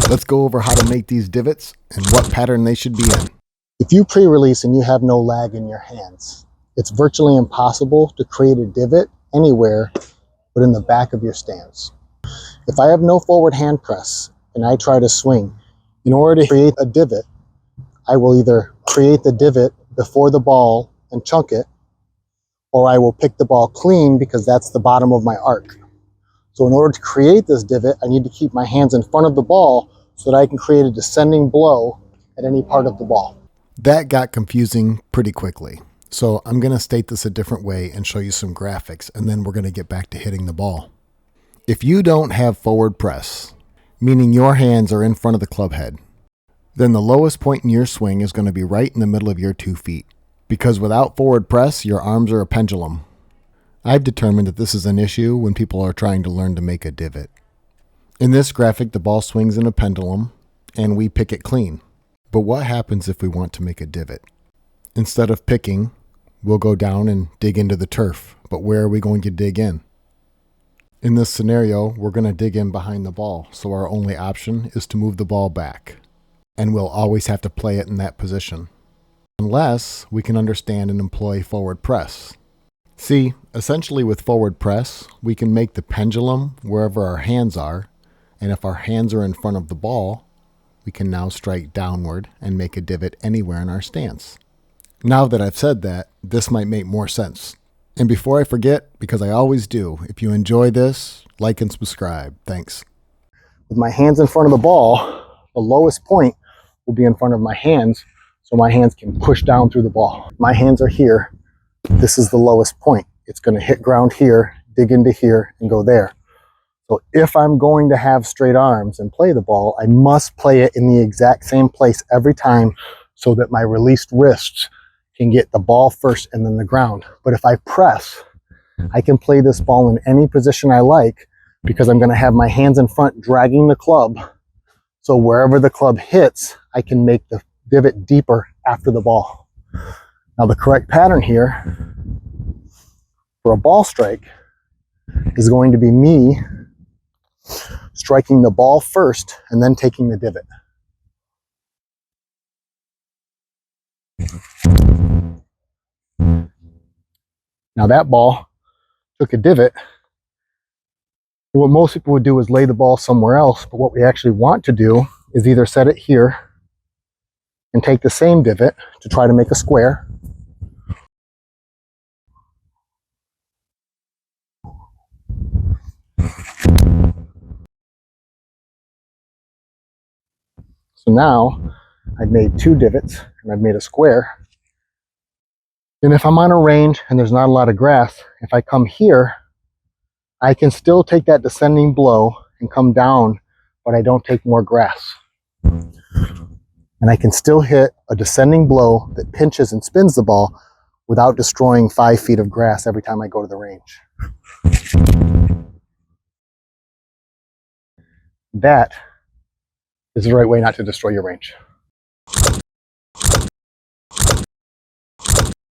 Let's go over how to make these divots and what pattern they should be in. If you pre-release and you have no lag in your hands, it's virtually impossible to create a divot anywhere but in the back of your stance. If I have no forward hand press and I try to swing, in order to create a divot, I will either create the divot before the ball and chunk it, or I will pick the ball clean because that's the bottom of my arc. So in order to create this divot, I need to keep my hands in front of the ball so that I can create a descending blow at any part of the ball. That got confusing pretty quickly. So I'm going to state this a different way and show you some graphics, and then we're going to get back to hitting the ball. If you don't have forward press, meaning your hands are in front of the club head, then the lowest point in your swing is going to be right in the middle of your 2 feet. Because without forward press, your arms are a pendulum. I've determined that this is an issue when people are trying to learn to make a divot. In this graphic, the ball swings in a pendulum, and we pick it clean. But what happens if we want to make a divot? Instead of picking, we'll go down and dig into the turf. But where are we going to dig in? In this scenario, we're going to dig in behind the ball, so our only option is to move the ball back. And we'll always have to play it in that position, unless we can understand and employ forward press. See, essentially with forward press, we can make the pendulum wherever our hands are, and if our hands are in front of the ball, we can now strike downward and make a divot anywhere in our stance. Now that I've said that, this might make more sense. And before I forget, because I always do, if you enjoy this, like and subscribe. Thanks. With my hands in front of the ball, the lowest point will be in front of my hands, so my hands can push down through the ball. My hands are here. This is the lowest point. It's going to hit ground here, dig into here, and go there. So if I'm going to have straight arms and play the ball, I must play it in the exact same place every time so that my released wrists can get the ball first and then the ground. But if I press, I can play this ball in any position I like because I'm going to have my hands in front dragging the club. So wherever the club hits, I can make the divot deeper after the ball. Now the correct pattern here for a ball strike is going to be me striking the ball first and then taking the divot. Now that ball took a divot. And what most people would do is lay the ball somewhere else, but what we actually want to do is either set it here and take the same divot to try to make a square, so now I've made 2 divots and I've made a square. And if I'm on a range and there's not a lot of grass, if I come here, I can still take that descending blow and come down, but I don't take more grass. And I can still hit a descending blow that pinches and spins the ball without destroying 5 feet of grass every time I go to the range. That is the right way not to destroy your range.